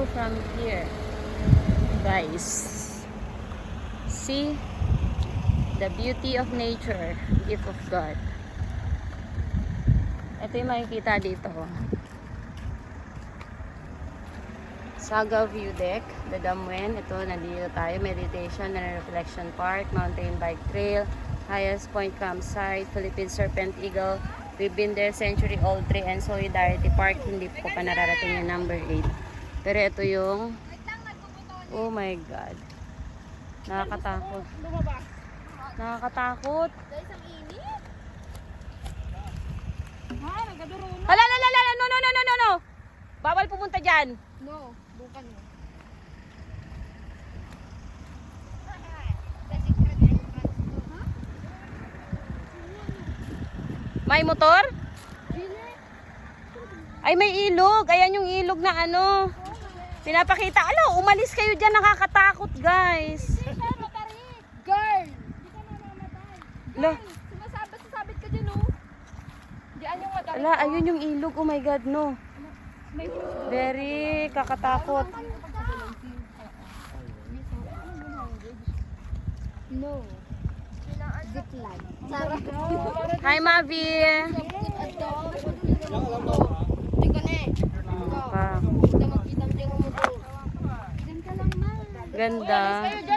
view from here. Guys, see the beauty of nature, gift of God. Ito yung makikita dito. Saga View Deck, the Damwen. Ito, nandito tayo. Meditation and Reflection Park, Mountain Bike Trail, Highest Point Campsite, Philippine Serpent Eagle. We've been there, Century Old Tree and Solidarity Park. Hindi po pa nararating yung number 8. Pero ito yung, oh my God. Nakakatakot. Nakakatakot. Guys, ang init. Ha, nagkaduro na. Hala, hala, hala, no, no, no, no, no, no. Bawal pumunta dyan. No, bukan mo. May motor? Ay, may ilog. Ayan yung ilog na ano. Pinapakita. Alo, umalis kayo dyan. Nakakatakot, guys. Girl! Hindi ka mamamatay. Alo, Sasabit ka dyan, oh. Diyan yung matarik. ala, ayun yung ilog. Oh my God, no. Very kakatakot. No. Zipline. Hi, Mavi. Ikaw na eh. Ah, Ikaw. Kita mo mo doon. Diyan ka lang, ma. ganda. Kayo dyan.